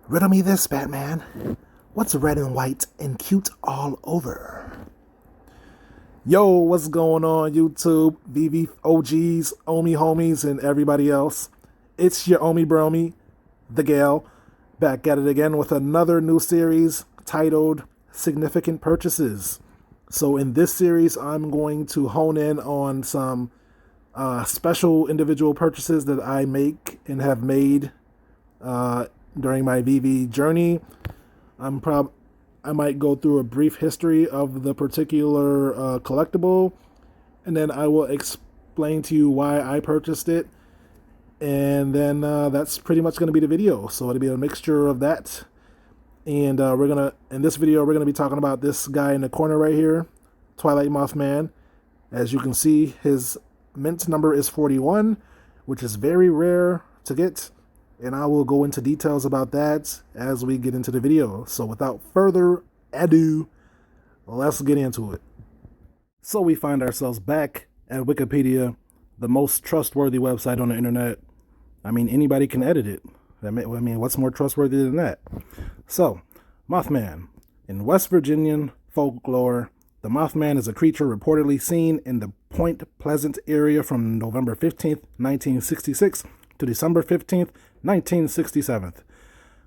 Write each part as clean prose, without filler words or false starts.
Riddle me this, Batman. What's red and white and cute all over? Yo, what's going on, YouTube, Veve OGs, Omi homies, and everybody else? It's your Omi Bromi, the Gale, back at it again with another new series titled Significant Purchases. So in this series, I'm going to hone in on some special individual purchases that I make and have made during my Veve journey. I might go through a brief history of the particular collectible, and then I will explain to you why I purchased it, and then that's pretty much going to be the video. So it'll be a mixture of that, and in this video we're gonna be talking about this guy in the corner right here, Twilight Mothman. As you can see, his mint number is 41, which is very rare to get. And I will go into details about that as we get into the video. So without further ado, let's get into it. So we find ourselves back at Wikipedia, the most trustworthy website on the internet. I mean, anybody can edit it. I mean, what's more trustworthy than that? So, Mothman. In West Virginian folklore, the Mothman is a creature reportedly seen in the Point Pleasant area from November 15th, 1966 to December 15th, 1967.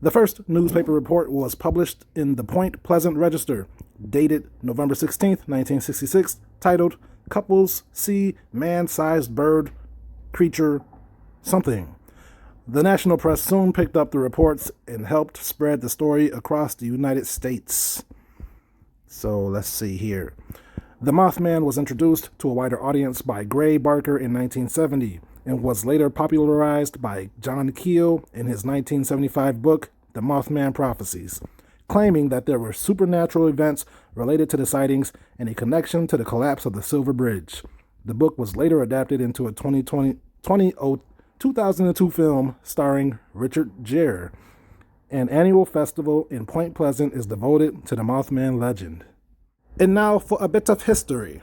The first newspaper report was published in the Point Pleasant Register, dated November 16th, 1966, titled Couples See Man-Sized Bird Creature Something. The national press soon picked up the reports and helped spread the story across the United States. So let's see here. The Mothman was introduced to a wider audience by Gray Barker in 1970 and was later popularized by John Keel in his 1975 book, The Mothman Prophecies, claiming that there were supernatural events related to the sightings and a connection to the collapse of the Silver Bridge. The book was later adapted into a 2002 film starring Richard Gere. An annual festival in Point Pleasant is devoted to the Mothman legend. And now for a bit of history.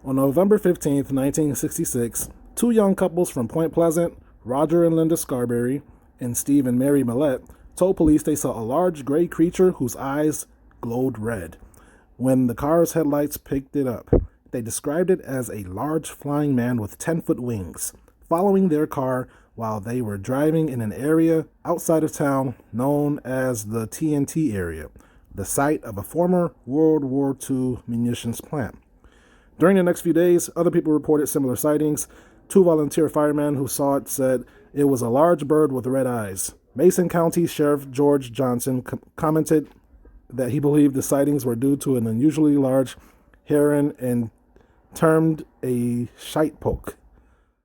On November 15th, 1966, two young couples from Point Pleasant, Roger and Linda Scarberry, and Steve and Mary Millette, told police they saw a large gray creature whose eyes glowed red. When the car's headlights picked it up, they described it as a large flying man with 10-foot wings, following their car while they were driving in an area outside of town known as the TNT area, the site of a former World War II munitions plant. During the next few days, other people reported similar sightings. Two volunteer firemen who saw it said it was a large bird with red eyes. Mason County Sheriff George Johnson commented that he believed the sightings were due to an unusually large heron and termed a shite poke.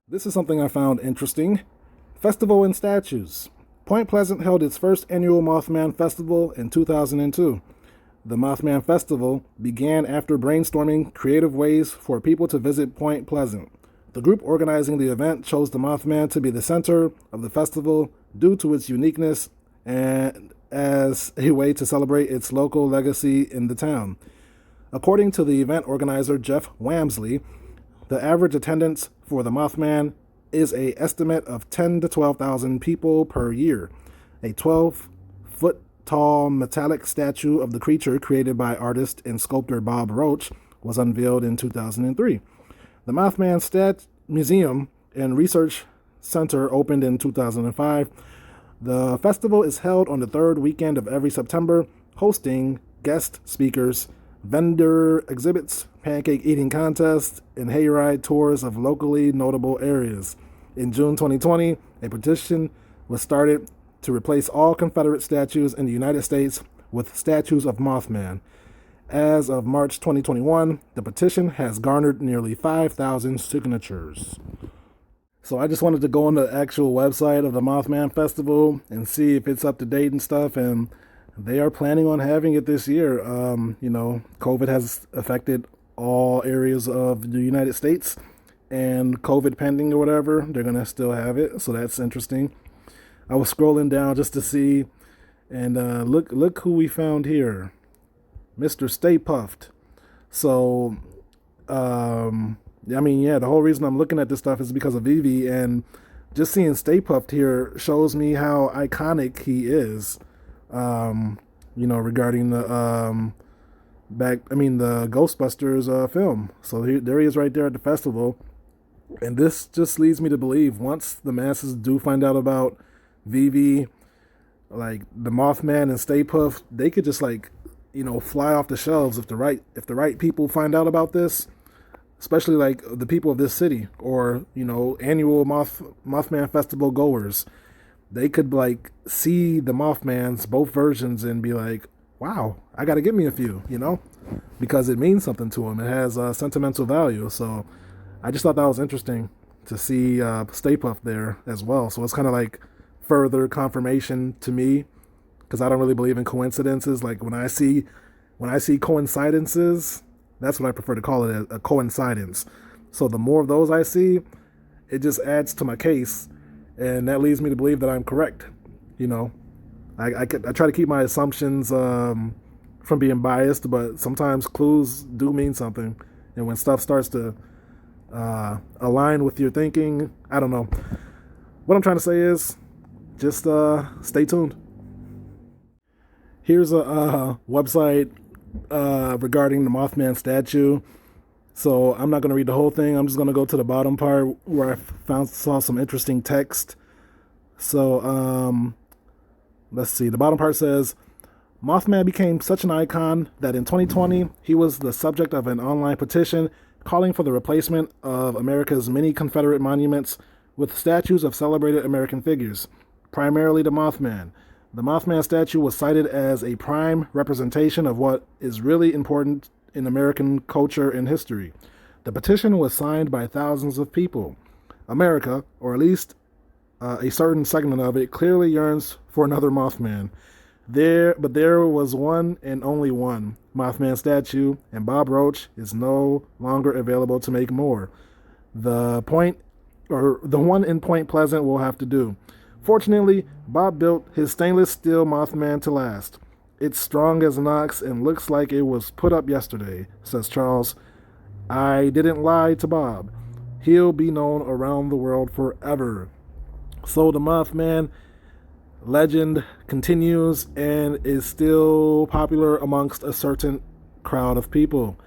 This is something I found interesting. Festival and statues. Point Pleasant held its first annual Mothman Festival in 2002. The Mothman Festival began after brainstorming creative ways for people to visit Point Pleasant. The group organizing the event chose the Mothman to be the center of the festival due to its uniqueness and as a way to celebrate its local legacy in the town. According to the event organizer Jeff Wamsley, the average attendance for the Mothman is an estimate of 10 to 12,000 people per year. A 12-foot tall metallic statue of the creature created by artist and sculptor Bob Roach was unveiled in 2003. The Mothman Museum and Research Center opened in 2005. The festival is held on the third weekend of every September, hosting guest speakers, vendor exhibits, pancake eating contests, and hayride tours of locally notable areas. In June 2020, a petition was started to replace all Confederate statues in the United States with statues of Mothman. As of March 2021, the petition has garnered nearly 5,000 signatures. So I just wanted to go on the actual website of the Mothman Festival and see if it's up to date and stuff, and they are planning on having it this year. COVID has affected all areas of the United States, and COVID pending or whatever, they're going to still have it, so that's interesting. I was scrolling down just to see, and look who we found here. Mr. Stay Puft. So, the whole reason I'm looking at this stuff is because of Veve, and just seeing Stay Puft here shows me how iconic he is. regarding the Ghostbusters film. So there he is right there at the festival. And this just leads me to believe once the masses do find out about Veve, like the Mothman and Stay Puft, they could just fly off the shelves if the right people find out about this, especially like the people of this city or annual Mothman Festival goers. They could see the Mothmans, both versions, and be like, wow, I got to get me a few, because it means something to them. It has sentimental value. So I just thought that was interesting to see Stay Puft there as well. So it's kind of like further confirmation to me, because I don't really believe in coincidences. Like when I see coincidences, that's what I prefer to call it, a coincidence. So the more of those I see, it just adds to my case, and that leads me to believe that I'm correct. I try to keep my assumptions from being biased, but sometimes clues do mean something, and when stuff starts to align with your thinking, I don't know. What I'm trying to say is just stay tuned. Here's a website regarding the Mothman statue. So I'm not going to read the whole thing. I'm just going to go to the bottom part where I saw some interesting text. So let's see. The bottom part says, Mothman became such an icon that in 2020, he was the subject of an online petition calling for the replacement of America's many Confederate monuments with statues of celebrated American figures, primarily the Mothman. The Mothman statue was cited as a prime representation of what is really important in American culture and history. The petition was signed by thousands of people. America, or at least a certain segment of it, clearly yearns for another Mothman. But there was one and only one Mothman statue, and Bob Roach is no longer available to make more. The one in Point Pleasant will have to do. Fortunately, Bob built his stainless steel Mothman to last. It's strong as an ox and looks like it was put up yesterday, says Charles. I didn't lie to Bob. He'll be known around the world forever. So the Mothman legend continues and is still popular amongst a certain crowd of people.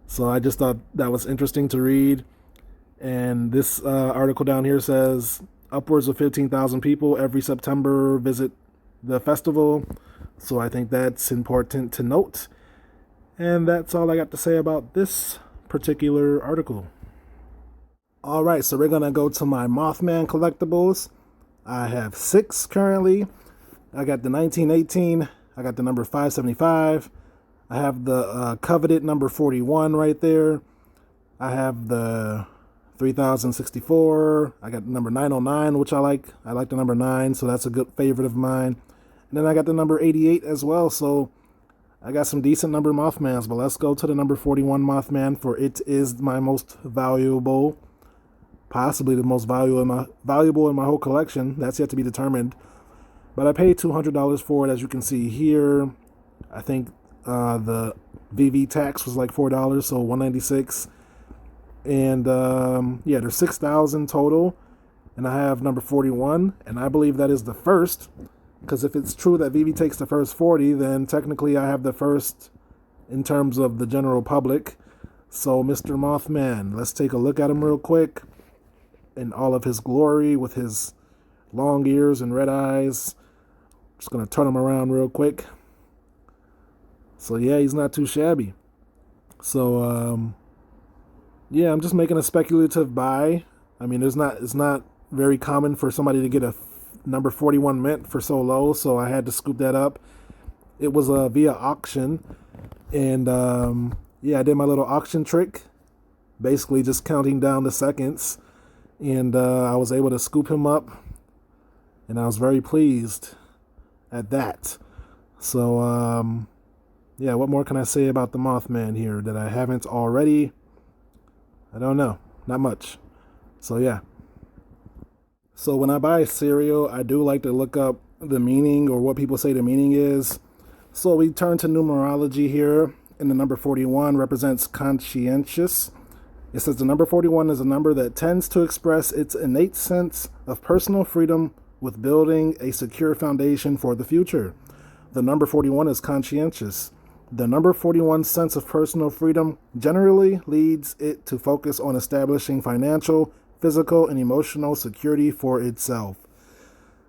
So I just thought that was interesting to read. And this article down here says upwards of 15,000 people every September visit the festival. So I think that's important to note. And that's all I got to say about this particular article. All right, so we're going to go to my Mothman collectibles. I have 6 currently. I got the 1918. I got the number 575. I have the coveted number 41 right there. I have the 3064. I got the number 909, which I like. I like the number 9, so that's a good favorite of mine. And then I got the number 88 as well, so I got some decent number Mothmans. But let's go to the number 41 Mothman, for it is my most valuable, possibly the most valuable in my whole collection. That's yet to be determined. But I paid $200 for it, as you can see here. I think the Veve tax was like $4, so $196. And yeah, there's 6,000 total. And I have number 41, and I believe that is the first. Because if it's true that Veve takes the first 40, then technically I have the first in terms of the general public. So Mr. Mothman, let's take a look at him real quick in all of his glory with his long ears and red eyes. Just going to turn him around real quick. So yeah, he's not too shabby. So yeah, I'm just making a speculative buy. I mean, it's not very common for somebody to get a number 41 mint for so low, so I had to scoop that up. It was via auction, and yeah, I did my little auction trick, basically just counting down the seconds, and I was able to scoop him up, and I was very pleased at that. So yeah, what more can I say about the Mothman here that I haven't already? I don't know, not much. So yeah. So when I buy cereal, I do like to look up the meaning, or what people say the meaning is. So we turn to numerology here, and the number 41 represents conscientious. It says the number 41 is a number that tends to express its innate sense of personal freedom with building a secure foundation for the future. The number 41 is conscientious. The number 41 sense of personal freedom generally leads it to focus on establishing financial, physical, and emotional security for itself.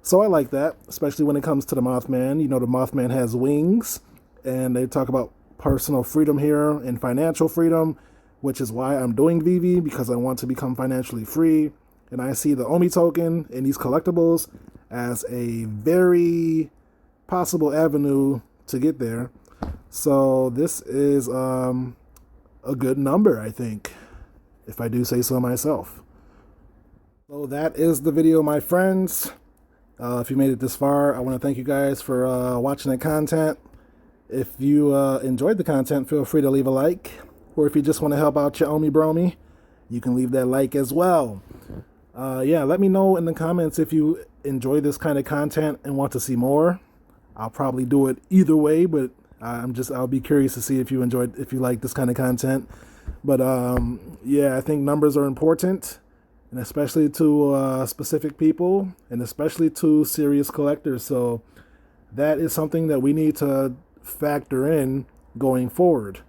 So I like that, especially when it comes to the Mothman. You know, the Mothman has wings, and they talk about personal freedom here and financial freedom, which is why I'm doing Veve, because I want to become financially free. And I see the Ecomi token and these collectibles as a very possible avenue to get there. So this is a good number, I think, if I do say so myself. So that is the video, my friends. If you made it this far, I want to thank you guys for watching the content. If you enjoyed the content, feel free to leave a like. Or if you just want to help out your Omi Bromi, you can leave that like as well. Yeah, let me know in the comments if you enjoy this kind of content and want to see more. I'll probably do it either way, but I'll be curious to see if you like this kind of content. But yeah, I think numbers are important, and especially to specific people, and especially to serious collectors. So that is something that we need to factor in going forward.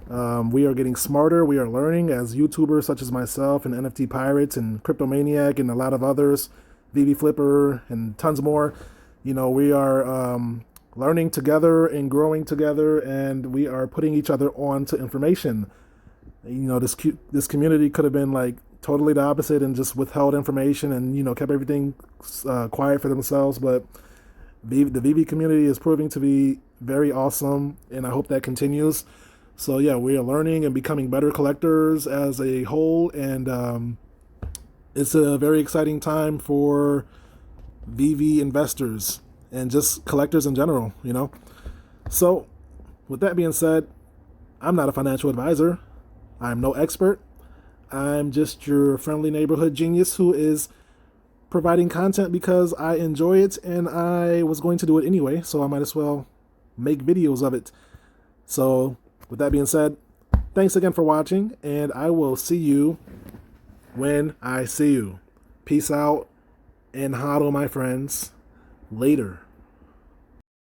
We are getting smarter. We are learning as YouTubers such as myself and NFT Pirates and Cryptomaniac and a lot of others, Veve Flipper and tons more. You know, we are learning together and growing together, and we are putting each other on to information. You know, this community could have been like totally the opposite and just withheld information and, you know, kept everything quiet for themselves. But the Veve community is proving to be very awesome, and I hope that continues. So yeah, we are learning and becoming better collectors as a whole, and it's a very exciting time for Veve investors and just collectors in general, you know. So with that being said, I'm not a financial advisor. I'm no expert. I'm just your friendly neighborhood genius who is providing content because I enjoy it, and I was going to do it anyway, so I might as well make videos of it. So with that being said, thanks again for watching, and I will see you when I see you. Peace out and hodl, my friends. Later.